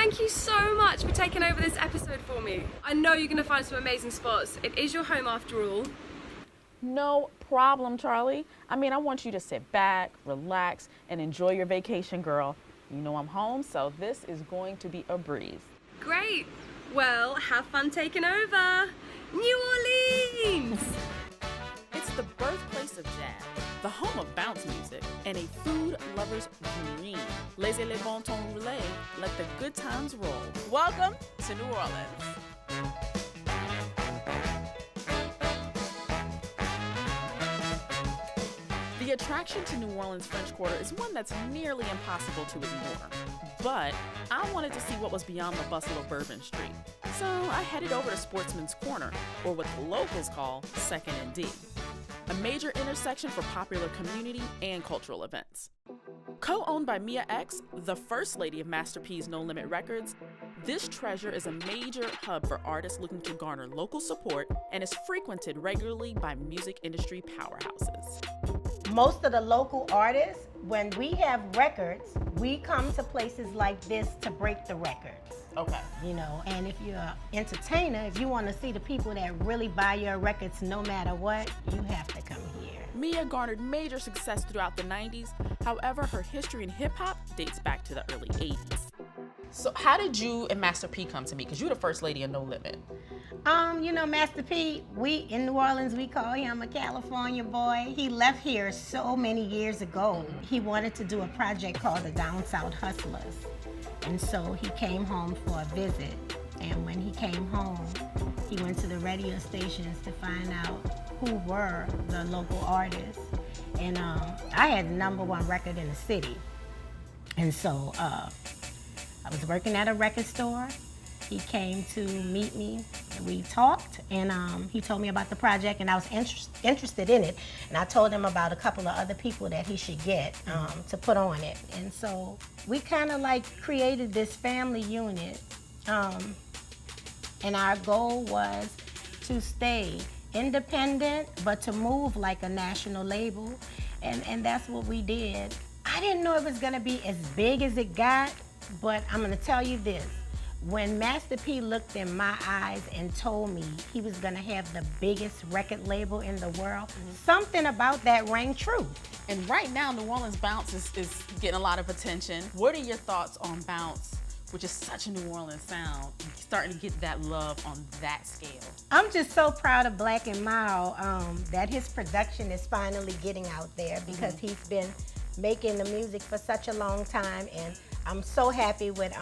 Thank you so much for taking over this episode for me. I know you're going to find some amazing spots. It is your home after all. No problem, Charlie. I mean, I want you to sit back, relax, and enjoy your vacation, girl. You know I'm home, so this is going to be a breeze. Great. Well, have fun taking over. New Orleans! It's the birthplace of jazz, the home of bounce music, and a food lover's dream. Laissez les bon temps rouler, let the good times roll. Welcome to New Orleans. The attraction to New Orleans French Quarter is one that's nearly impossible to ignore. But I wanted to see what was beyond the bustle of Bourbon Street. So I headed over to Sportsman's Corner, or what the locals call 2nd and D, a major intersection for popular community and cultural events. Co-owned by Mia X, the first lady of Master P's No Limit Records, this treasure is a major hub for artists looking to garner local support and is frequented regularly by music industry powerhouses. Most of the local artists, when we have records, we come to places like this to break the records. Okay. You know, and if you're an entertainer, if you want to see the people that really buy your records no matter what, you have to come here. Mia garnered major success throughout the 90s. However, her history in hip-hop dates back to the early 80s. So how did you and Master P come to meet? Because you're the first lady of No Limit. You know, Master P, in New Orleans, we call him a California boy. He left here so many years ago. He wanted to do a project called the Down South Hustlers. And so he came home for a visit. And when he came home, he went to the radio stations to find out who were the local artists. And I had the #1 record in the city. And so I was working at a record store. He came to meet me, and we talked, and he told me about the project, and I was interested in it. And I told him about a couple of other people that he should get to put on it. And so we kind of like created this family unit. And our goal was to stay independent, but to move like a national label. And that's what we did. I didn't know it was gonna be as big as it got, but I'm gonna tell you this. When Master P looked in my eyes and told me he was gonna have the biggest record label in the world, something about that rang true. And right now, New Orleans Bounce is getting a lot of attention. What are your thoughts on Bounce, which is such a New Orleans sound, starting to get that love on that scale? I'm just so proud of BlaqNMild that his production is finally getting out there, because he's been making the music for such a long time, and I'm so happy with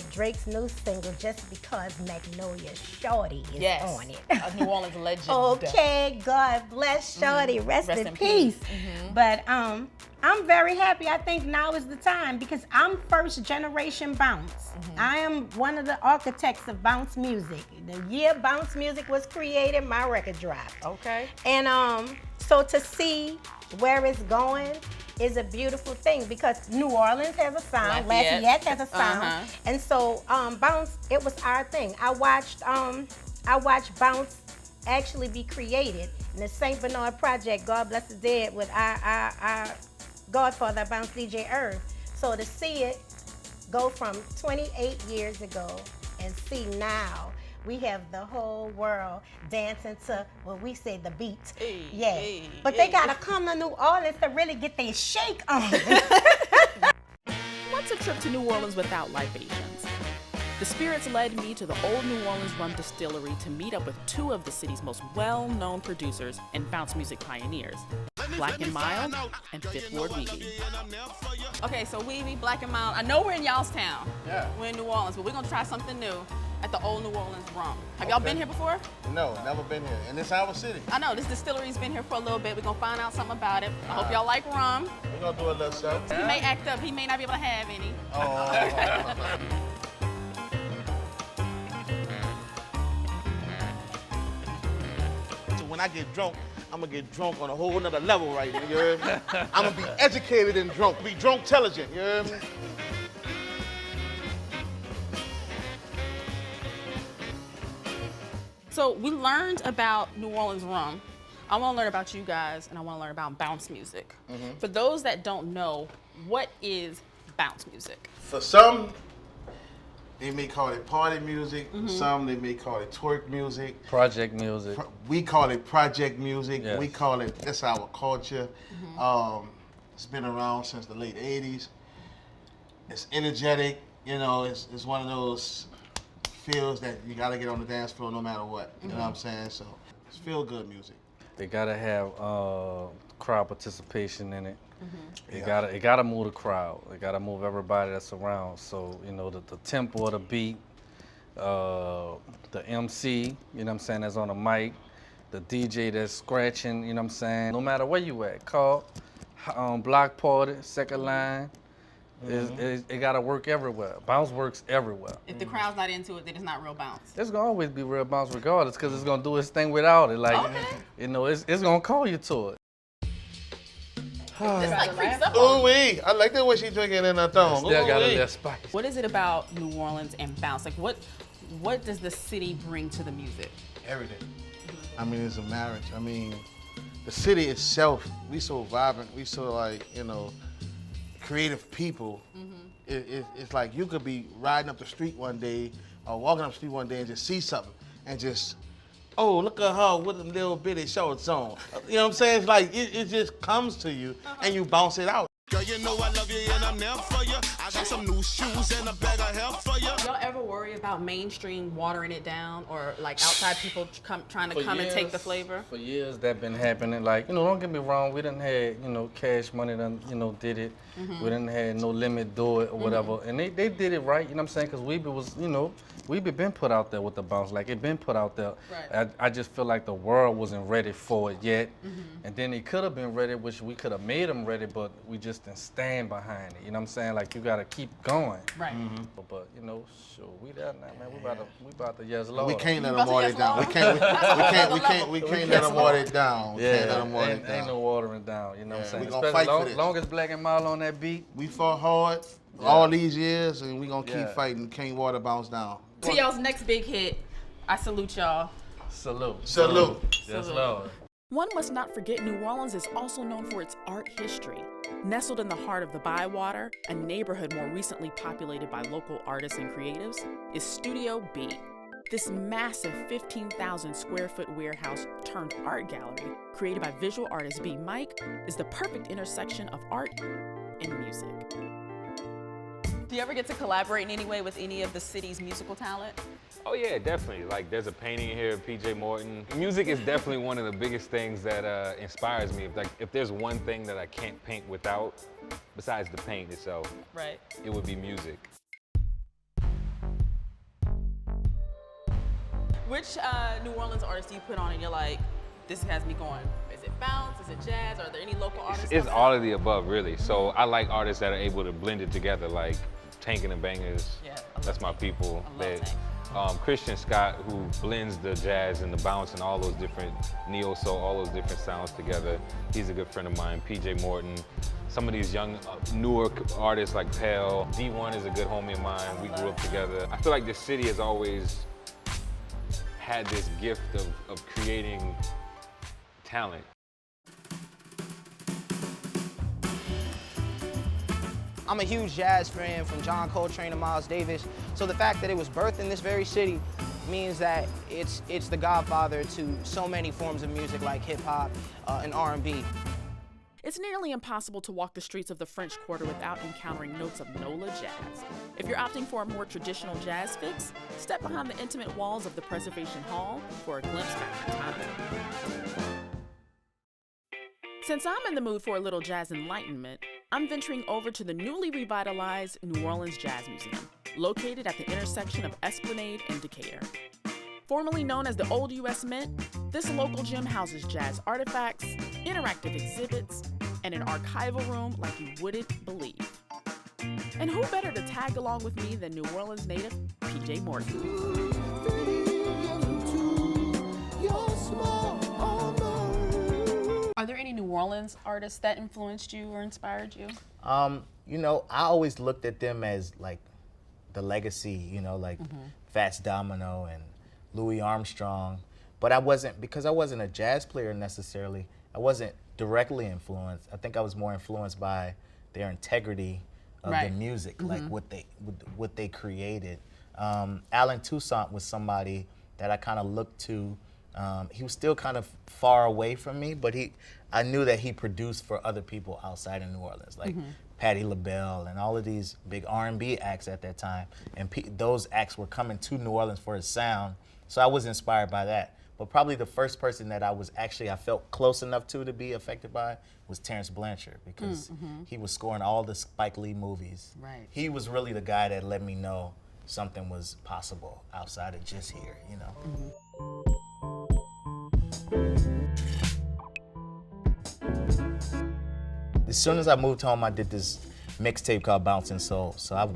Drake's new single, Just Because Magnolia Shorty is on it. A New Orleans legend. Okay, God bless Shorty, rest in peace. But I'm very happy. I think now is the time, because I'm first generation bounce. I am one of the architects of bounce music. The year bounce music was created, my record dropped. Okay. And so to see where it's going is a beautiful thing, because New Orleans has a sound, Lafayette has a sound, and so bounce, it was our thing. I watched bounce actually be created in the St. Bernard Project, God bless the dead, with our godfather bounce, DJ Earth. So to see it go from 28 years ago and see now, we have the whole world dancing to what we say the beat. But they gotta come to New Orleans to really get their shake on. What's a trip to New Orleans without libations? The spirits led me to the old New Orleans rum distillery to meet up with two of the city's most well-known producers and bounce music pioneers, BlaqNMild and Ward Weebie. Okay, so Weebie, BlaqNMild, I know we're in y'all's town. Yeah. We're in New Orleans, but we're gonna try something new at the old New Orleans rum. Have y'all been here before? No, never been here. And it's our city. I know, this distillery's been here for a little bit. We're gonna find out something about it. I hope y'all like rum. We're gonna do a little something. He may act up, he may not be able to have any. So when I get drunk, I'm gonna get drunk on a whole nother level right now, you heard me? I'm gonna be educated and drunk, be drunk intelligent, you heard me? So we learned about New Orleans rum. I want to learn about you guys, and I want to learn about bounce music. For those that don't know, what is bounce music? For some, They may call it party music. Some they may call it twerk music. Project music. We call it project music. Yes. We call it, that's our culture. It's been around since the late 80s. It's energetic, you know, it's one of those feels that you gotta get on the dance floor no matter what. You know what I'm saying? So it's feel good music. They gotta have crowd participation in it. It gotta move the crowd. It gotta move everybody that's around. So, you know, the tempo of the beat, the MC, you know what I'm saying, that's on the mic, the DJ that's scratching, you know what I'm saying. No matter where you at, call, block party, second line, it gotta work everywhere. Bounce works everywhere. If the crowd's not into it, then it's not real bounce. It's gonna always be real bounce regardless, because it's gonna do its thing without it. Like, you know, it's gonna call you to it. This like creeps up Ooh on wee! I like the way she drinking in her thong. Still got a Ooh-wee. little spice. What is it about New Orleans and bounce? Like what does the city bring to the music? Everything. I mean, it's a marriage. I mean, the city itself, we so vibrant, we so like, you know, creative people. It's like you could be riding up the street one day or walking up the street one day and just see something and just, oh, look at her with them little bitty shorts on. You know what I'm saying? It's like, it just comes to you and you bounce it out. Girl, you know I love you and I'm there for you. I got some new shoes and a bag of help for you. Y'all ever worry about mainstream watering it down or like outside people trying to come and take the flavor? For years that been happening. Like, you know, don't get me wrong, we didn't have, you know, Cash Money done, you know, did it. We didn't have No Limit do it or whatever. And they did it right, you know what I'm saying? Because Weebie was, you know, Weebie been put out there with the bounce. Like, it been put out there. Right. I just feel like the world wasn't ready for it yet. And then it could have been ready, which we could have made them ready, but we just didn't stand behind it. You know what I'm saying? Like, you got to keep going. Right. But, you know, sure, we there now, man. We about to yes, Lord. We can't let them water it down. We can't let them water it down. We can't let them water it down. Ain't no watering down, you know what I'm saying? We gonna fight for this. Long as BlaqNMild on that beat. We fought hard all these years, and we gonna keep fighting. Can't water bounce down. To y'all's next big hit, I salute y'all. Salute. Salute. Yes, Lord. One must not forget New Orleans is also known for its art history. Nestled in the heart of the Bywater, a neighborhood more recently populated by local artists and creatives, is Studio B. This massive 15,000 square foot warehouse turned art gallery, created by visual artist B. Mike, is the perfect intersection of art and music. Do you ever get to collaborate in any way with any of the city's musical talent? Oh yeah, definitely. Like there's a painting here, PJ Morton. Music is definitely one of the biggest things that inspires me. If there's one thing that I can't paint without, besides the paint itself, right, it would be music. Which New Orleans artists do you put on and you're like, this has me going? Is it bounce? Is it jazz? Are there any local artists? It's all of the above, really. So I like artists that are able to blend it together, like Tank and the Bangers. Yeah, that's my people. I love Tank. Christian Scott, who blends the jazz and the bounce and all those different neo-soul, all those different sounds together. He's a good friend of mine. PJ Morton. Some of these young, newer artists like Pell. D1 is a good homie of mine. We grew up together. I feel like the city has always had this gift of creating talent. I'm a huge jazz fan, from John Coltrane to Miles Davis. So the fact that it was birthed in this very city means that it's the godfather to so many forms of music like hip hop and R&B. It's nearly impossible to walk the streets of the French Quarter without encountering notes of NOLA jazz. If you're opting for a more traditional jazz fix, step behind the intimate walls of the Preservation Hall for a glimpse back in time. Since I'm in the mood for a little jazz enlightenment, I'm venturing over to the newly revitalized New Orleans Jazz Museum, located at the intersection of Esplanade and Decatur. Formerly known as the Old U.S. Mint, this local gym houses jazz artifacts, interactive exhibits, and an archival room like you wouldn't believe. And who better to tag along with me than New Orleans native PJ Morton? Are there any New Orleans artists that influenced you or inspired you? You know, I always looked at them as like the legacy, you know, like Fats Domino and Louis Armstrong. But I wasn't, because I wasn't a jazz player necessarily, I wasn't directly influenced. I think I was more influenced by their integrity of the music, like what they created. Alan Toussaint was somebody that I kind of looked to. He was still kind of far away from me, but I knew that he produced for other people outside of New Orleans, like Patti LaBelle and all of these big R&B acts at that time. And those acts were coming to New Orleans for his sound, so I was inspired by that. But probably the first person that I felt close enough to be affected by was Terrence Blanchard, because he was scoring all the Spike Lee movies. Right. He was really the guy that let me know something was possible outside of just here, you know. As soon as I moved home, I did this mixtape called Bouncing Soul. So I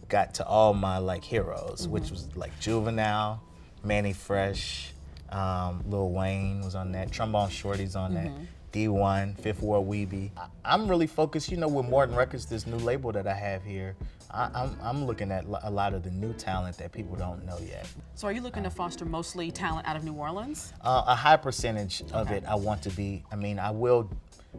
got to all my like heroes, which was like Juvenile, Manny Fresh, Lil Wayne was on that, Trombone Shorty's on that, D1, Fifth Ward Weebie. I'm really focused, you know, with Morton Records, this new label that I have here. I'm looking at a lot of the new talent that people don't know yet. So are you looking to foster mostly talent out of New Orleans? A high percentage of it I want to be. I mean, I will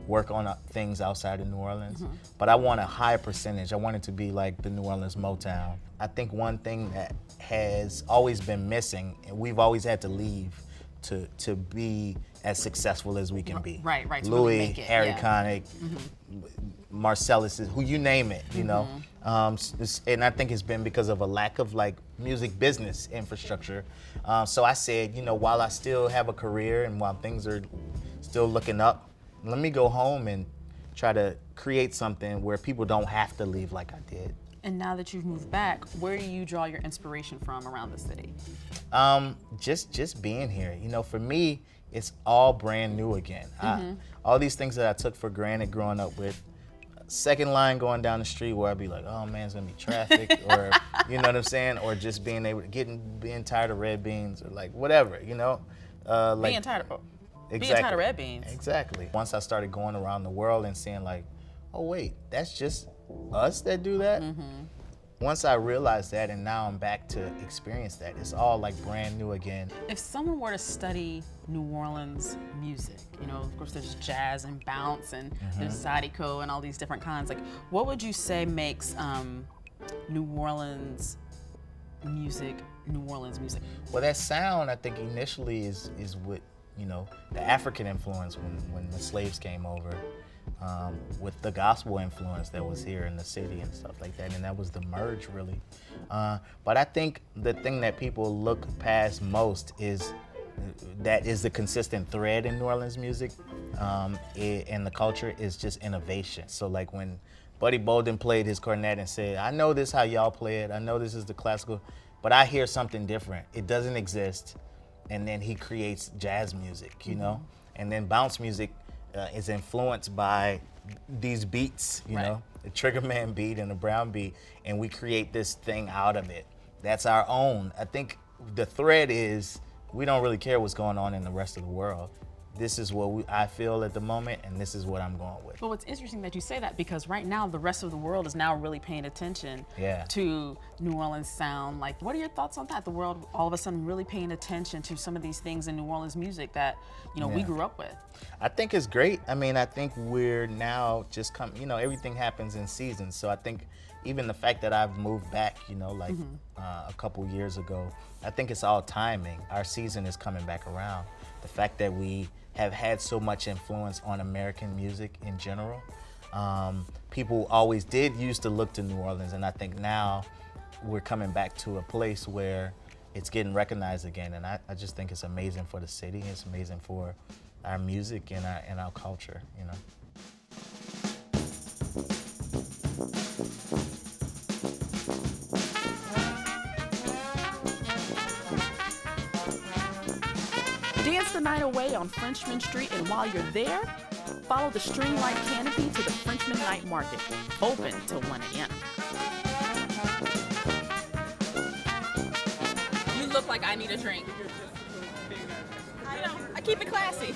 work on things outside of New Orleans, but I want a high percentage. I want it to be like the New Orleans Motown. I think one thing that has always been missing, and we've always had to leave to be as successful as we can be. Right, to Louis, really make it, Harry Connick, Marcellus, who you name it, you know. And I think it's been because of a lack of like music business infrastructure. So I said, you know, while I still have a career and while things are still looking up, let me go home and try to create something where people don't have to leave like I did. And now that you've moved back, where do you draw your inspiration from around the city? Just being here. You know, for me, it's all brand new again. All these things that I took for granted growing up with, second line going down the street where I'd be like, oh man, it's gonna be traffic, or you know what I'm saying, or just being able to being tired of red beans, or like whatever, you know. Like, being tired of red beans. Exactly. Once I started going around the world and seeing like, oh wait, that's just us that do that. Once I realized that, and now I'm back to experience that, it's all like brand new again. If someone were to study New Orleans music, you know, of course there's jazz and bounce and there's zydeco and all these different kinds, like what would you say makes New Orleans music? Well, that sound, I think initially is what, you know, the African influence when the slaves came over. With the gospel influence that was here in the city and stuff like that, and that was the merge really. But I think the thing that people look past most is that is the consistent thread in New Orleans music and the culture is just innovation. So like when Buddy Bolden played his cornet and said, I know this how y'all play it, I know this is the classical, but I hear something different. It doesn't exist. And then he creates jazz music, you know? And then bounce music is influenced by these beats, you know, the Triggerman beat and the Brown beat, and we create this thing out of it. That's our own. I think the thread is we don't really care what's going on in the rest of the world. This is what I feel at the moment, and this is what I'm going with. But what's interesting that you say that, because right now the rest of the world is now really paying attention to New Orleans sound. Like, what are your thoughts on that? The world all of a sudden really paying attention to some of these things in New Orleans music that, you know, we grew up with. I think it's great. I mean, I think we're now just you know, everything happens in seasons. So I think even the fact that I've moved back, you know, like a couple years ago, I think it's all timing. Our season is coming back around. The fact that we have had so much influence on American music in general. People always used to look to New Orleans, and I think now we're coming back to a place where it's getting recognized again, and I just think it's amazing for the city, it's amazing for our music and our culture, you know. Dance the night away on Frenchman Street, and while you're there, follow the string-like canopy to the Frenchman Night Market, open till 1 a.m. You look like I need a drink. I know, I keep it classy.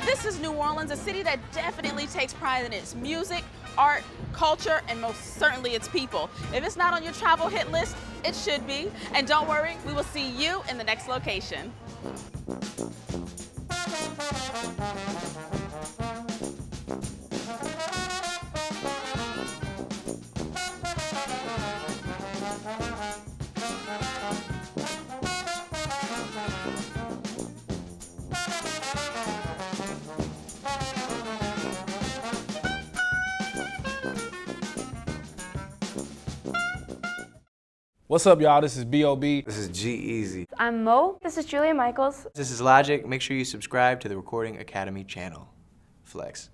This is New Orleans, a city that definitely takes pride in its music, art, culture, and most certainly its people. If it's not on your travel hit list, it should be. And don't worry, we will see you in the next location. What's up, y'all? This is B.O.B. This is G-Eazy. I'm Mo. This is Julia Michaels. This is Logic. Make sure you subscribe to the Recording Academy channel. Flex.